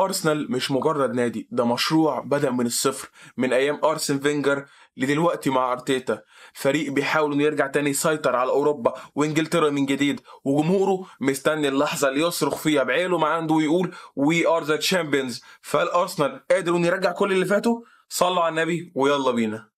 أرسنال مش مجرد نادي، ده مشروع بدأ من الصفر، من أيام أرسن فينجر لدلوقتي مع أرتيتا. فريق بيحاول إنه يرجع تاني يسيطر على أوروبا وإنجلترا من جديد، وجمهوره مستني اللحظة اللي يصرخ فيها بعيله ما عنده ويقول We are the champions. فالأرسنال قادر إنه يرجع كل اللي فاتوا. صلوا على النبي ويلا بينا.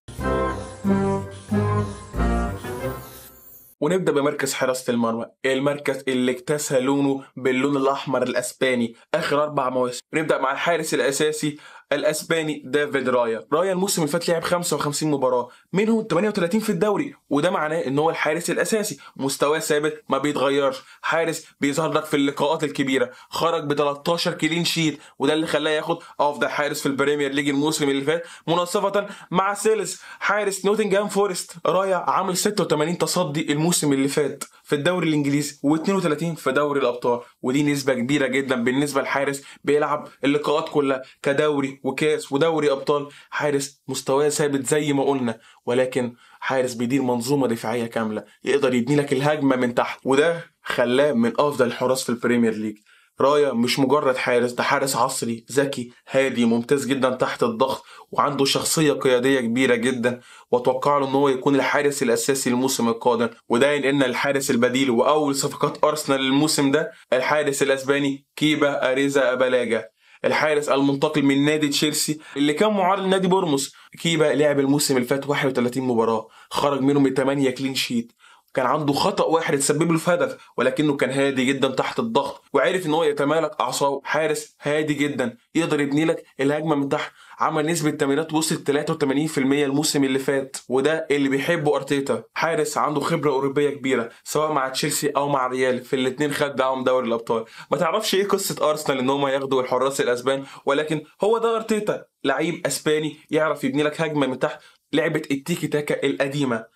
ونبدأ بمركز حراسة المرمى، المركز اللي اكتسى لونه باللون الأحمر الأسباني آخر 4 مواسم. نبدأ مع الحارس الأساسي الأسباني دافيد رايا. رايا الموسم اللي فات لعب 55 مباراة، منهم 38 في الدوري، وده معناه إن هو الحارس الأساسي، مستواه ثابت ما بيتغيرش، حارس بيظهر لك في اللقاءات الكبيرة. خرج ب 13 كلين شيت، وده اللي خلاه ياخد أفضل حارس في البريمير ليج الموسم اللي فات مناصفة مع سيلز حارس نوتنغهام فورست. رايا عامل 86 تصدي الموسم اللي فات في الدوري الانجليزي و32 في دوري الابطال، ودي نسبه كبيره جدا بالنسبه لحارس بيلعب اللقاءات كلها كدوري وكاس ودوري ابطال. حارس مستواه ثابت زي ما قلنا، ولكن حارس بيدير منظومه دفاعيه كامله، يقدر يبني لك الهجمه من تحت، وده خلاه من افضل الحراس في البريمير ليج. رايا مش مجرد حارس، ده حارس عصري ذكي هادي ممتاز جدا تحت الضغط، وعنده شخصية قيادية كبيرة جدا، واتوقع له ان هو يكون الحارس الاساسي الموسم القادم. وده ينقلنا الحارس البديل واول صفقات ارسنال الموسم ده، الحارس الاسباني كيبا اريزا ابالاجا، الحارس المنتقل من نادي تشيلسي اللي كان معار لنادي بورموس. كيبا لعب الموسم اللي فات 31 مباراة، خرج منهم 8 كلين شيت، كان عنده خطأ واحد اتسبب له في هدف، ولكنه كان هادي جدا تحت الضغط، وعرف ان هو يتمالك اعصابه. حارس هادي جدا يقدر يبني لك الهجمه من تحت، عمل نسبه تمريرات وصلت 83% الموسم اللي فات، وده اللي بيحبه ارتيتا. حارس عنده خبره اوروبيه كبيره سواء مع تشيلسي او مع ريال، في الاثنين خد معاهم دوري الابطال. ما تعرفش ايه قصه ارسنال ان هم ياخدوا الحراس الاسبان، ولكن هو ده ارتيتا، لعيب اسباني يعرف يبني لك هجمه من تحت، لعبه التيكي تاكا القديمه.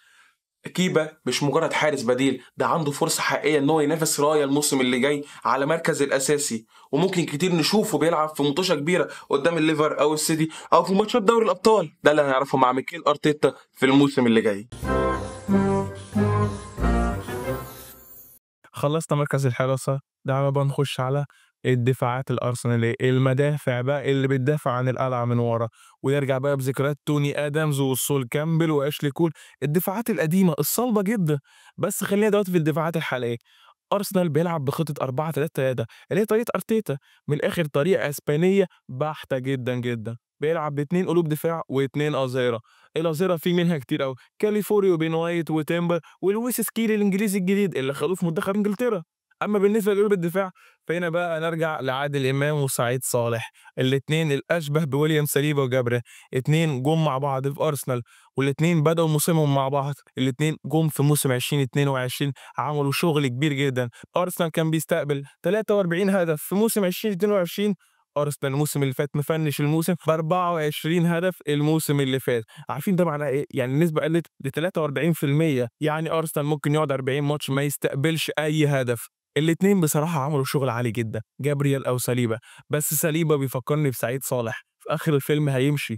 كيبا مش مجرد حارس بديل، ده عنده فرصة حقيقية ان هو ينافس رايا الموسم اللي جاي على مركز الاساسي، وممكن كتير نشوفه بيلعب في ماتشات كبيرة قدام الليفر او السيتي او في ماتشات دوري الابطال. ده اللي هنعرفه مع ميكيل ارتيتا في الموسم اللي جاي. خلصنا مركز الحراسة، تعالى بقى نخش على الدفاعات الأرسنالية، المدافع بقى اللي بتدافع عن القلعة من ورا، ونرجع بقى بذكريات توني آدمز وسول كامبل وأشلي كول، الدفاعات القديمة الصلبة جدا. بس خلينا دلوقتي في الدفاعات الحالية. أرسنال بيلعب بخطة 4-3-3 اللي هي طريقة أرتيتا، من الآخر طريقة إسبانية بحتة جدا جدا. بيلعب باتنين قلوب دفاع واتنين أظهرة. الأظهرة في منها كتير أوي، كاليفوري وبين وايت وتيمبر ولويس سكيلي الإنجليزي الجديد اللي خدوه في منتخب إنجلترا. أما بالنسبة لقلوب الدفاع فهنا بقى نرجع لعادل إمام وسعيد صالح، الاتنين الأشبه بويليام سليبا وجابريل، اتنين جم مع بعض في أرسنال، والاتنين بدأوا موسمهم مع بعض، الاتنين جم في موسم 2022 عملوا شغل كبير جدا. أرسنال كان بيستقبل 43 هدف في موسم 2022، أرسنال الموسم اللي فات مفنش الموسم ب 24 هدف الموسم اللي فات. عارفين ده معناه إيه؟ يعني النسبة قلت ل 43%، يعني أرسنال ممكن يقعد 40 ماتش ما يستقبلش أي هدف. الاتنين بصراحة عملوا شغل عالي جدا، جابريال أو سليبا، بس سليبا بيفكرني بسعيد صالح، في آخر الفيلم هيمشي،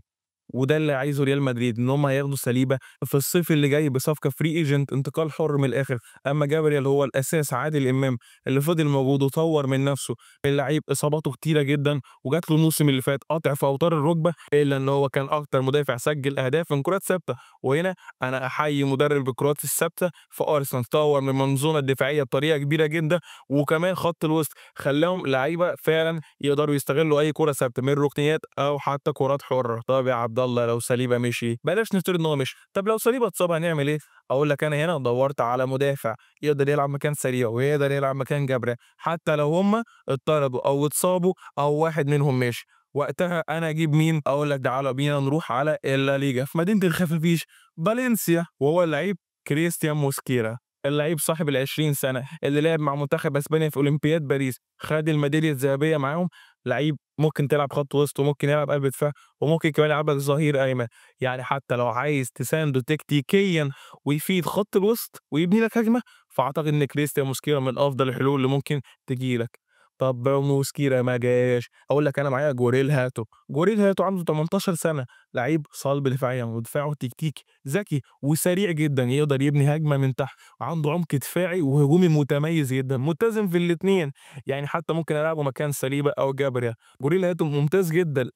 وده اللي عايزه ريال مدريد، ان هم هياخدوا سليبا في الصيف اللي جاي بصفقه فري ايجنت، انتقال حر من الاخر. اما جابريال هو الاساس، عادل امام اللي فضل موجود وطور من نفسه. اللعيب اصاباته كتيره جدا، وجات له الموسم اللي فات قطع في اوتار الركبه، الا ان هو كان اكتر مدافع سجل اهداف من كرات ثابته. وهنا انا احيي مدرب الكرات الثابته في ارسنال، طور من المنظومه الدفاعيه بطريقه كبيره جدا، وكمان خط الوسط خلاهم لعيبه فعلا يقدروا يستغلوا اي كره ثابته من ركنيات او حتى كرات حره. طب يا عبد الله لو سليبا مشي، بلاش نفترض ان هو مشي، طب لو سليبا اتصاب هنعمل ايه؟ اقول لك انا هنا دورت على مدافع يقدر يلعب مكان سليبا ويقدر يلعب مكان جبرة، حتى لو هم اتطردوا او اتصابوا او واحد منهم مشي. وقتها انا اجيب مين؟ اقول لك تعالى بينا نروح على الليجا في مدينه الخفافيش، فالنسيا، وهو اللعيب كريستيان موسكيرا، اللعيب صاحب ال20 سنة اللي لعب مع منتخب اسبانيا في اولمبياد باريس، خد الميدالية الذهبية معاهم. لعيب ممكن تلعب خط وسط وممكن يلعب قلب دفاع وممكن كمان يلعب لك ظهير ايمن، يعني حتى لو عايز تسانده تكتيكيا ويفيد خط الوسط ويبني لك هجمة، فاعتقد ان كريستيان موسكيرا من افضل الحلول اللي ممكن تجي لك. طب موسكيرا ما جاش، أقول لك أنا معايا جوريل هاتو. جوريل هاتو عنده 18 سنة، لعيب صلب دفاعيًا ودفاعه تكتيكي، ذكي وسريع جدًا، يقدر يبني هجمة من تحت، وعنده عمق دفاعي وهجومي متميز جدًا، متزن في الاتنين، يعني حتى ممكن ألعبه مكان ساليبا أو جابريا. جوريل هاتو ممتاز جدًا.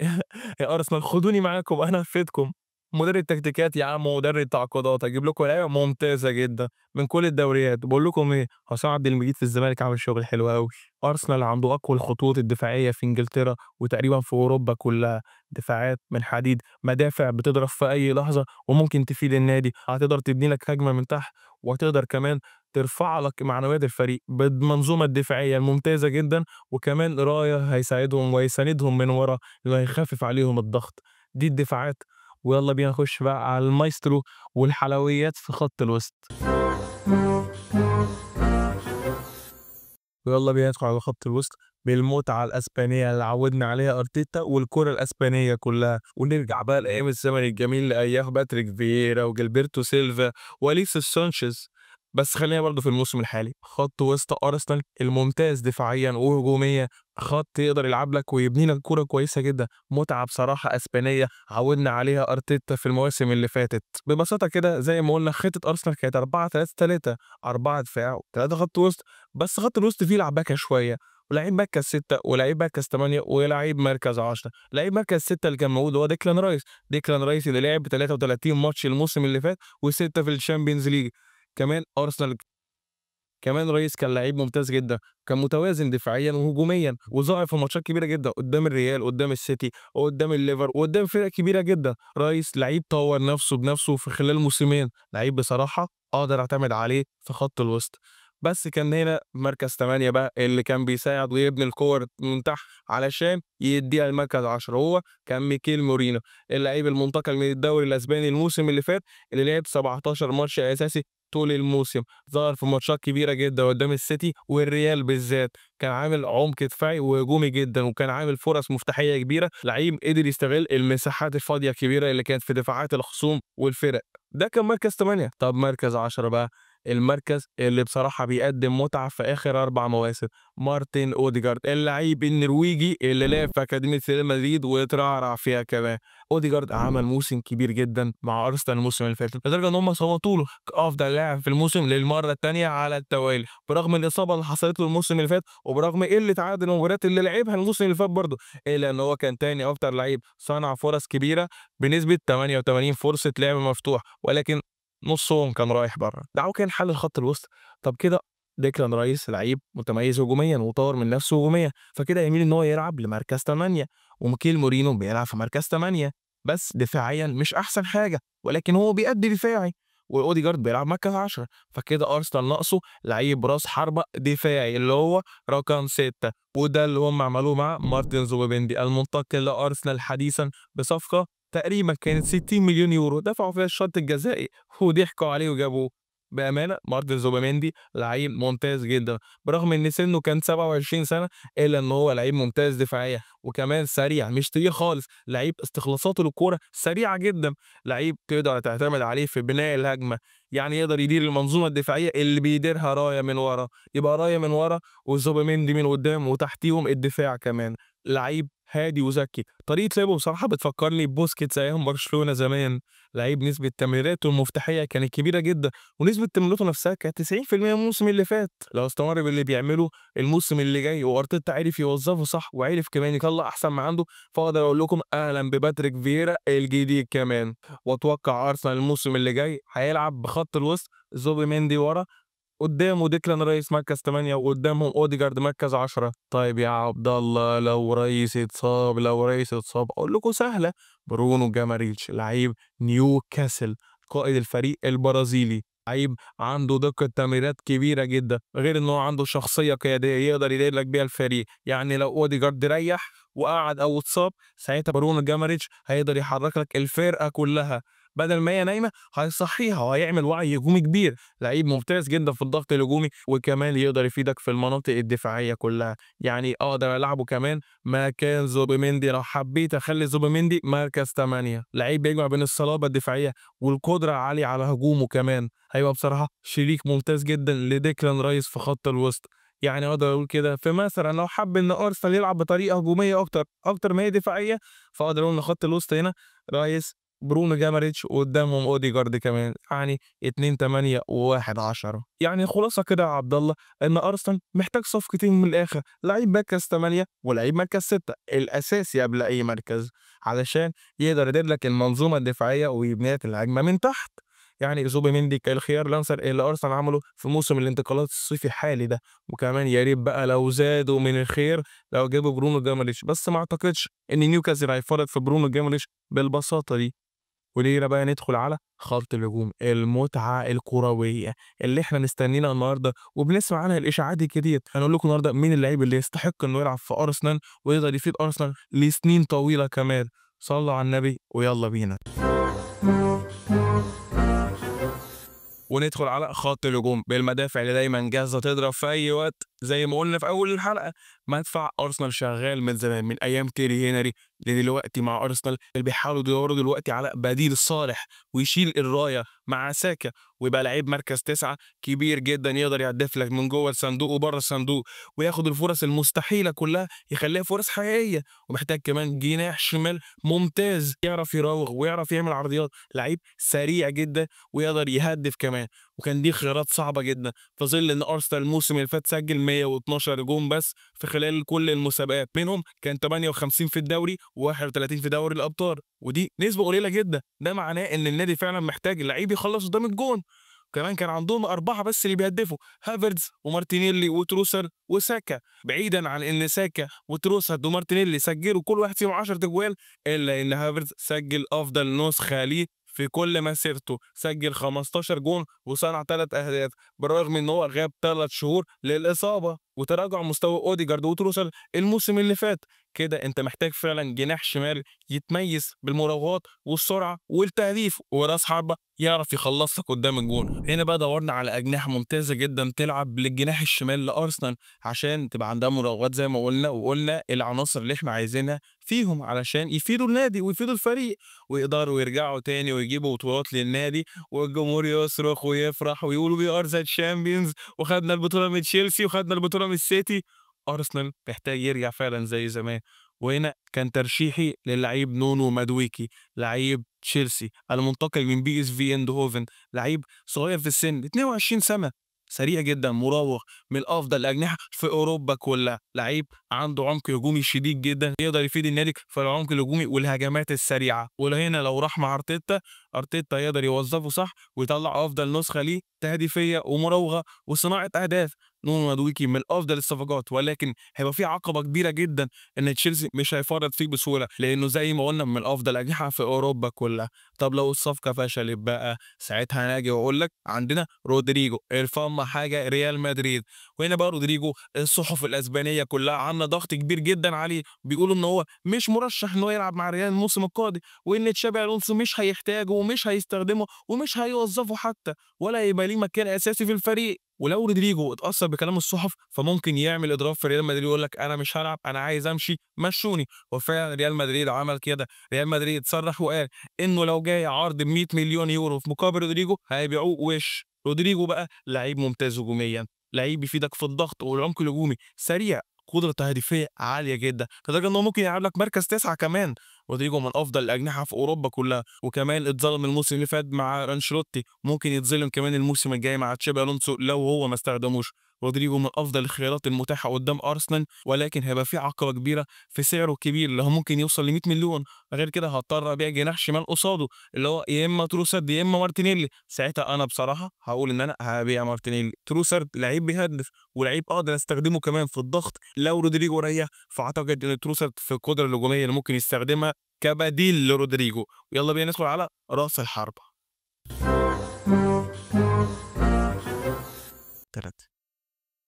يا أرسنال خدوني معاكم أنا هافيدكم. مدرب تكتيكات يا عم ومدرب تعاقدات، هاجيب لكم لعيبة ممتازة جدًا من كل الدوريات. باقول لكم إيه، حسام عبد المجيد في الزمالك عامل شغل حلو أوي. أرسنال عنده أقوى الخطوط الدفاعية في إنجلترا وتقريبًا في أوروبا كلها، دفاعات من حديد، مدافع بتضرب في أي لحظة وممكن تفيد النادي، هتقدر تبني لك هجمة من تحت، وهتقدر كمان ترفع لك معنويات الفريق بالمنظومة الدفاعية الممتازة جدًا، وكمان راية هيساعدهم ويساندهم من ورا، اللي هيخفف عليهم الضغط. دي الدفاعات، ويالّا بينا نخش بقى على المايسترو والحلويات في خط الوسط. ويالّا بينا ندخل على خط الوسط بالمتعة الأسبانية اللي عوّدنا عليها أرتيتا والكرة الأسبانية كلّها، ونرجع بقى لأيام الزمن الجميل لأيام باتريك فييرا وجilberto سيلفا وأليكسيس سانشيز. بس خلّينا برضه في الموسم الحالي، خط وسط أرسنال الممتاز دفاعيًا وهجوميًا، خط يقدر يلعب لك ويبني لك كورة كويسة جدًا، متعة بصراحة أسبانية عوّدنا عليها أرتيتا في المواسم اللي فاتت. ببساطة كده زي ما قُلنا خطة أرسنال كانت 4-3-3، 4 دفاع و3 خط وسط، بس خط الوسط فيه لعبكة شوية، ولعيب مركز 6 ولعيب مركز 8 ولعيب مركز 10. لعيب مركز 6 اللي كان موجود هو ديكلان رايس. ديكلان رايس اللي لعب 33 ماتش الموسم اللي فات و6 في الشامبيونز ليج. كمان أرسنال كمان رايس كان لعيب ممتاز جدًا، كان متوازن دفاعيًا وهجوميًا، وظهر في ماتشات كبيرة جدًا قدام الريال، قدام السيتي، وقدام الليفر، وقدام فرق كبيرة جدًا. رايس لعيب طوّر نفسه بنفسه في خلال موسمين، لعيب بصراحة أقدر أعتمد عليه في خط الوسط. بس كان هنا مركز 8 بقى اللي كان بيساعد ويبني الكور من تحت علشان يدّيها لمركز 10، وهو كان ميكيل مورينو، اللعيب المنتقل من الدوري الأسباني الموسم اللي فات، اللي لعب 17 ماتش أساسي طول الموسم. ظهر في ماتشات كبيرة جدًا قدّام السيتي والريال بالذات، كان عامل عمق دفاعي وهجومي جدًا، وكان عامل فرص مفتاحية كبيرة، لعيب قدر يستغل المساحات الفاضية الكبيرة اللي كانت في دفاعات الخصوم والفرق. ده كان مركز 8. طب مركز 10 بقى، المركز اللي بصراحة بيقدّم متعة في آخر 4 مواسم، مارتن أوديجارد، اللعيب النرويجي اللي لعب في أكاديمية ريال مدريد واترعرع فيها كمان. أوديجارد عمل موسم كبير جدًا مع أرسنال الموسم اللي فات، لدرجة إن هم صوّتوا له كأفضل لاعب في الموسم للمرّة التانية على التوالي، برغم الإصابة اللي حصلت له الموسم اللي فات، وبرغم قلة عدد المباريات اللي لعبها الموسم اللي فات برضه، إلا إن هو كان تاني أكتر لعيب صنع فرص كبيرة بنسبة 88 فرصة لعب مفتوح، ولكن نُصّهم كان رايح برّه. ده كان حل لخط الوسط. طب كده ديكلان رايس لعيب متميز هجوميًا وطوّر من نفسه هجوميًا، فكده يميل إن هو يلعب لمركز 8، وميكيل مورينو بيلعب في مركز 8، بس دفاعيًا مش أحسن حاجة، ولكن هو بيأدي دفاعي، وأوديجارد بيلعب مركز 10، فكده أرسنال ناقصه لعيب راس حربة دفاعي اللي هو رقم 6، وده اللي هم عملوه مع مارتن زوبيمندي المنتقل لأرسنال حديثًا بصفقة تقريبًا كانت 60 مليون يورو، دفعوا فيها الشرط الجزائي وضحكوا عليه وجابوه. بأمانة مارتن زوبيمندي لعيب ممتاز جدًا، برغم إن سنه كان 27 سنة، إلا إن هو لعيب ممتاز دفاعيًا، وكمان سريع مش تقيل خالص، لعيب استخلاصاته للكورة سريعة جدًا، لعيب تقدر تعتمد عليه في بناء الهجمة، يعني يقدر يدير المنظومة الدفاعية اللي بيديرها رايا من ورا، يبقى رايا من ورا وزوبيمندي من قدام وتحتيهم الدفاع كمان. لعيب هادي وذكي، طريقة لعبه بصراحة بتفكرني ببوسكيتس أيام برشلونة زمان، لعيب نسبة تمريراته المفتاحية كانت كبيرة جدًا، ونسبة تمريراته نفسها كانت 90% الموسم اللي فات. لو استمر باللي بيعمله الموسم اللي جاي وأرتيتا عرف يوظّفه صح وعرف كمان يطلّع أحسن ما عنده، فاقدر أقول لكم أهلًا بباتريك فييرا الجديد كمان. وأتوقع أرسنال الموسم اللي جاي هيلعب بخط الوسط زوبيمندي ورا، قدّامه ديكلان رايس مركز 8، وقدّامهم أوديجارد مركز 10. طيب يا عبد الله لو رايس اتصاب أقول لكم سهلة، برونو جاماريتش لعيب نيوكاسل قائد الفريق البرازيلي، لعيب عنده دقة تمريرات كبيرة جدًا، غير إن هو عنده شخصية قيادية يقدر يدير لك بيها الفريق، يعني لو أوديجارد ريّح وقعد أو اتصاب ساعتها برونو جاماريتش هيقدر يحرك لك الفرقة كلها، بدل ما هي نايمة هيصحّيها وهيعمل وعي هجومي كبير. لعيب ممتاز جدًا في الضغط الهجومي، وكمان يقدر يفيدك في المناطق الدفاعية كلها، يعني أقدر ألعبه كمان مكان زوبيمندي لو حبيت أخلّي زوبيمندي مركز 8، لعيب بيجمع بين الصلابة الدفاعية والقدرة العالية على هجومه كمان، هيبقى بصراحة شريك ممتاز جدًا لديكلان رايس في خط الوسط. يعني أقدر أقول كده مثلًا لو حَب إن أرسنال يلعب بطريقة هجومية أكتر ما هي دفاعية، فأقدر أقول إن خط الوسط هنا رايس، برونو جاماريتش، وقدامهم أوديجارد كمان، يعني 2 8 و1 10. يعني الخلاصة كده يا عبد الله إن أرسنال محتاج صفقتين من الآخر، لعيب مركز 8 ولعيب مركز 6 الأساسي قبل أي مركز، علشان يقدر يدير لك المنظومة الدفاعية ويبني لك الهجمة من تحت. يعني زوبيميندي الخيار الأنسب اللي أرسنال عمله في موسم الانتقالات الصيفي الحالي ده، وكمان يا ريت بقى لو زادوا من الخير لو جابوا برونو جاماريتش، بس ما أعتقدش إن نيوكاسل هيفرط في برونو جاماريتش بالبساطة دي. ولينا بقى ندخل على خط الهجوم، المتعة الكروية اللي إحنا مستنيينها النهارده وبنسمع عنها الإشاعات الكتير. هنقول لكم النهارده مين اللعيب اللي يستحق إنه يلعب في أرسنال ويقدر يفيد أرسنال لسنين طويلة كمان. صلوا على النبي ويلا بينا. وندخل على خط الهجوم بالمدافع اللي دايما جاهزه تضرب في اي وقت. زي ما قلنا في اول الحلقه، مدفع ارسنال شغال من زمان، من ايام تيري هنري لدلوقتي مع ارسنال، اللي بيحاولوا يدوروا دلوقتي على بديل صالح ويشيل الرايه مع ساكا، ويبقى لعيب مركز 9 كبير جدا يقدر يهدف لك من جوه الصندوق وبره الصندوق، وياخد الفرص المستحيله كلها يخليها فرص حقيقيه. ومحتاج كمان جناح شمال ممتاز يعرف يراوغ ويعرف يعمل عرضيات، لعيب سريع جدا ويقدر يهدف كمان. وكان دي خيارات صعبه جدا في ظل ان ارسنال الموسم اللي فات سجل 112 جون بس في خلال كل المسابقات، منهم كان 58 في الدوري و31 في دوري الابطال، ودي نسبه قليله جدا. ده معناه ان النادي فعلا محتاج لعيب يخلص قدام الجون. كمان كان عندهم 4 بس اللي بيهدفوا، هافرتز ومارتينيلي وتروسر وساكا، بعيدا عن ان ساكا وتروسر ومارتينيلي سجلوا كل واحد فيهم 10 تجوال، الا ان هافرتز سجل افضل نسخه ليه في كل مسيرته، سجل 15 جون وصنع 3 اهداف، بالرغم ان هو غاب 3 شهور للاصابه وتراجع مستوى اوديجارد وتروسر الموسم اللي فات. كده انت محتاج فعلا جناح شمال يتميز بالمراوغات والسرعه والتهديف وراس حربه يعرف يخلص لك قدام الجون. هنا بقى دورنا على اجنحه ممتازه جدا تلعب للجناح الشمال لارسنال عشان تبقى عندها مراوغات زي ما قلنا، وقلنا العناصر اللي احنا عايزينها فيهم علشان يفيدوا النادي ويفيدوا الفريق ويقدروا يرجعوا تاني ويجيبوا بطولات للنادي، والجمهور يصرخ ويفرح ويقولوا وي ار ذا تشامبيونز، وخدنا البطوله من تشيلسي وخدنا البطوله من السيتي. ارسنال محتاج يرجع فعلا زي زمان. وهنا كان ترشيحي للعيب نونو مادويكي، لعيب تشيلسي المنتقل من بي اس في اندهوفن، لعيب صغير في السن 22 سنه، سريع جدا مراوغ، من افضل الاجنحه في اوروبا كلها، لعيب عنده عمق هجومي شديد جدا يقدر يفيد النادي في العمق الهجومي والهجمات السريعه. وهنا لو راح مع ارتيتا يقدر يوظفه صح ويطلع افضل نسخه ليه تهديفيه ومراوغه وصناعه اهداف. نونو مادويكي من افضل الصفقات، ولكن هيبقى في عقبه كبيره جدا ان تشيلسي مش هيفرط فيه بسهوله، لانه زي ما قلنا من افضل الاجنحه في اوروبا كلها. طب لو الصفقه فشلت بقى، ساعتها هنجي واقول لك عندنا رودريجو الفما حاجه ريال مدريد. وهنا بقى رودريجو الصحف الاسبانيه كلها عامله ضغط كبير جدا عليه، بيقولوا ان هو مش مرشح ان هو يلعب مع ريال الموسم القادم، وان تشابي الونسو مش هيحتاجه ومش هيستخدمه ومش هيوظفه حتى، ولا يبقى ليه مكان اساسي في الفريق. ولو رودريجو اتأثر بكلام الصحف فممكن يعمل اضراب في ريال مدريد ويقول لك انا مش هلعب، انا عايز امشي مشوني. وفعلا ريال مدريد عمل كده، ريال مدريد صرح وقال انه لو جاي عرض ب 100 مليون يورو في مقابل رودريجو هيبيعوه وش. رودريجو بقى لعيب ممتاز هجوميا، لعيب يفيدك في الضغط والعمق الهجومي، سريع، قدرة تهديفية عالية جدا، لدرجة انه ممكن يلعب لك مركز 9 كمان. رودريجو من افضل الاجنحه في اوروبا كلها، وكمان اتظلم الموسم اللي فات مع انشيلوتي، ممكن يتظلم كمان الموسم الجاي مع تشابي الونسو لو هو ما استخدموش. رودريجو من افضل الخيارات المتاحه قدام ارسنال، ولكن هيبقى في عقبه كبيره في سعره الكبير اللي هو ممكن يوصل ل 100 مليون. غير كده هضطر ابيع جناح شمال قصاده اللي هو يا اما تروسارد يا اما مارتينيلي. ساعتها انا بصراحه هقول ان انا هبيع مارتينيلي. تروسارد لعيب بيهدف ولعيب اقدر استخدمه كمان في الضغط لو رودريجو ريح، فاعتقد ان تروسارد في القدره الهجوميه اللي ممكن يستخدمها كبديل لرودريجو. يلا بينا ندخل على راس الحربة. 3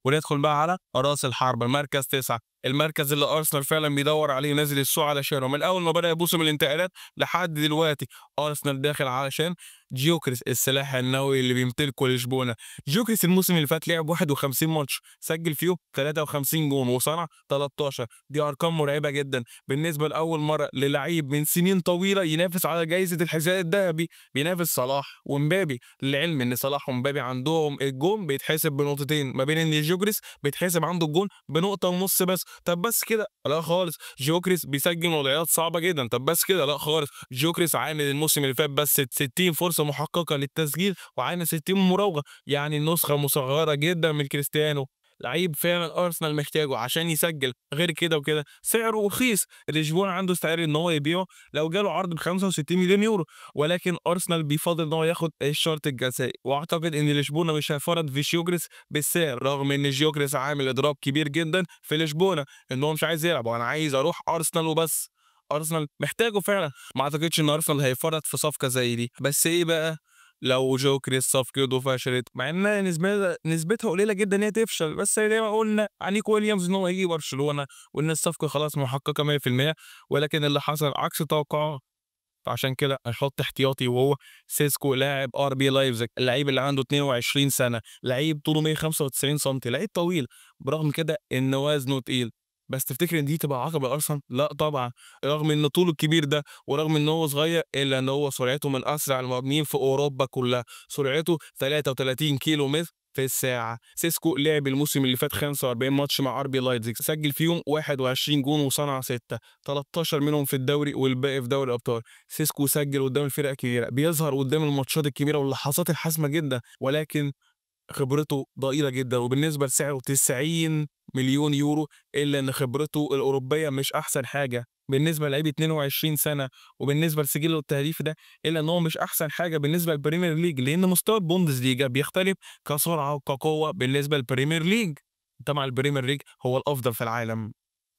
وندخل بقى على راس الحربة المركز 9 المركز اللي ارسنال فعلا بيدور عليه نازل السوق علشانه من اول ما بدا موسم الانتقالات لحد دلوقتي. ارسنال داخل علشان جيوكريس السلاح النووي اللي بيمتلكه لشبونه. جيوكريس الموسم اللي فات لعب 51 ماتش، سجل فيهم 53 جون وصنع 13. دي ارقام مرعبه جدا بالنسبه لاول مره للعيب من سنين طويله ينافس على جائزه الحذاء الذهبي. بينافس صلاح ومبابي، للعلم ان صلاح ومبابي عندهم الجون بيتحسب بنقطتين، ما بين ان جيوكريس بيتحسب عنده الجون بنقطه ونص بس. طب بس كده؟ لا خالص. جيوكريس بيسجل وضعيات صعبه جدا. طب بس كده؟ لا خالص. جيوكريس عامل الموسم اللي فات بس 60 فرصه محققه للتسجيل وعامل 60 مراوغه، يعني النسخه مصغره جدا من كريستيانو. لعيب فعلا ارسنال محتاجه عشان يسجل. غير كده وكده سعره رخيص، لشبونه عنده استعداد ان هو يبيعه لو جاله عرض ب 65 مليون يورو، ولكن ارسنال بيفضل ان هو ياخد الشرط الجزائي. واعتقد ان لشبونه مش هيفرط في جيوكريس بالسعر، رغم ان جيوكريس عامل اضراب كبير جدا في لشبونه ان هو مش عايز يلعب وانا عايز اروح ارسنال وبس. ارسنال محتاجه فعلا. ما اعتقدش ان ارسنال هيفرط في صفقه زي دي. بس ايه بقى لو جوكريس صفقته فشلت؟ مع انها نسبتها قليله جدا ان هي تفشل، بس زي ما قلنا عن نيكو ويليامز ان هو هيجي برشلونه وان الصفقه خلاص محققه 100%، ولكن اللي حصل عكس توقعه. فعشان كده هيحط احتياطي وهو سيسكو لاعب ار بي لايبزيج، اللعيب اللي عنده 22 سنه، لعيب طوله 195 سم، لعيب طويل برغم كده ان وزنه تقيل. بس تفتكر ان دي تبقى عقبه لارسنال؟ لا طبعا. رغم ان طوله الكبير ده ورغم ان هو صغير الا ان هو سرعته من اسرع المهاجمين في اوروبا كلها، سرعته 33 كيلو متر في الساعة. سيسكو لعب الموسم اللي فات 45 ماتش مع ار بي لايبزيج، سجل فيهم 21 جون وصنع 6، 13 منهم في الدوري والباقي في دوري الابطال. سيسكو سجل قدام الفرق الكبيره، بيظهر قدام الماتشات الكبيره واللحظات الحاسمه جدا، ولكن خبرته ضئيله جدا. وبالنسبه لسعره 90 مليون يورو، الا ان خبرته الاوروبيه مش احسن حاجه بالنسبه لعيب 22 سنه، وبالنسبه لسجله التهديفي ده الا ان هو مش احسن حاجه بالنسبه للبريمير ليج، لان مستوى البوندسليجا بيختلف كسرعه وكقوه بالنسبه للبريمير ليج. طبعا البريمير ليج هو الافضل في العالم.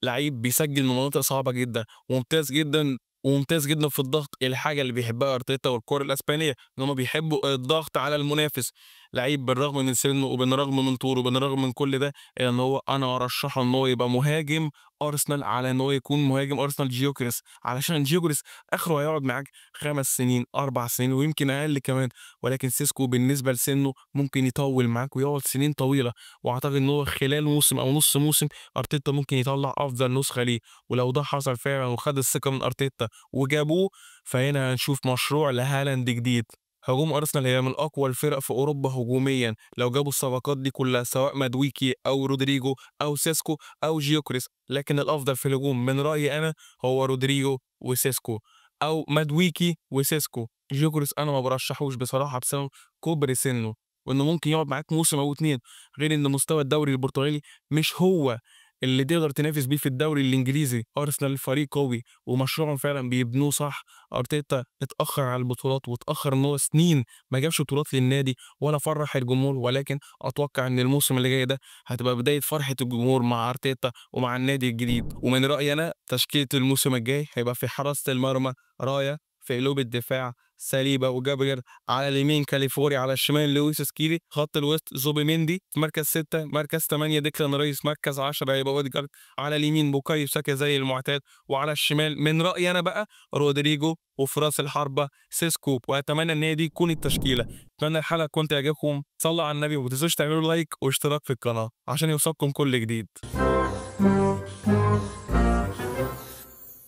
لعيب بيسجل من مناطق صعبه جدا وممتاز جدا، وممتاز جدا في الضغط، الحاجه اللي بيحبها ارتيتا والكره الاسبانيه ان هم بيحبوا الضغط على المنافس. لعيب بالرغم من سنه وبالرغم من طوله وبالرغم من كل ده الا ان هو انا ارشحه ان هو يبقى مهاجم ارسنال على ان هو يكون مهاجم ارسنال جيوكريس، علشان جيوكريس اخره هيقعد معاك 5 سنين 4 سنين ويمكن اقل كمان، ولكن سيسكو بالنسبه لسنه ممكن يطول معاك ويقعد سنين طويله. واعتقد ان هو خلال موسم او نص موسم ارتيتا ممكن يطلع افضل نسخه ليه. ولو ده حصل فعلا وخد الثقه من ارتيتا وجابوه، فهنا هنشوف مشروع لهالاند جديد. هجوم ارسنال هي من اقوى الفرق في اوروبا هجوميا لو جابوا الصفقات دي كلها، سواء مادويكي او رودريجو او سيسكو او جيوكريس، لكن الافضل في الهجوم من رايي انا هو رودريجو وسيسكو، او مادويكي وسيسكو. جيوكريس انا ما برشحوش بصراحه بسبب كبر سنه وانه ممكن يقعد معاك موسم او اتنين، غير ان مستوى الدوري البرتغالي مش هو اللي تقدر تنافس بيه في الدوري الانجليزي. ارسنال فريق قوي ومشروعهم فعلا بيبنوه صح. ارتيتا اتاخر على البطولات واتاخر ان هو سنين ما جابش بطولات للنادي ولا فرح الجمهور، ولكن اتوقع ان الموسم اللي جاي ده هتبقى بدايه فرحه الجمهور مع ارتيتا ومع النادي الجديد. ومن رايي انا تشكيله الموسم الجاي هيبقى في حراسه المرمى رايا، في قلوب الدفاع ساليبا وجابريل، على اليمين كاليفوري، على الشمال لويس سكيلي، خط الوسط زوبيميندي، مركز 6 مركز 8 ديكلان رايس، مركز 10 هيبقى اوديجارد، على اليمين بوكايو ساكا زي المعتاد، وعلى الشمال من رأيي انا بقى رودريجو، وفي راس الحربة سيسكو. واتمنى ان هي دي تكون التشكيلة. اتمنى الحلقة تكون تعجبكم. صلوا على النبي وما تنسوش تعملوا لايك واشتراك في القناة عشان يوصلكم كل جديد.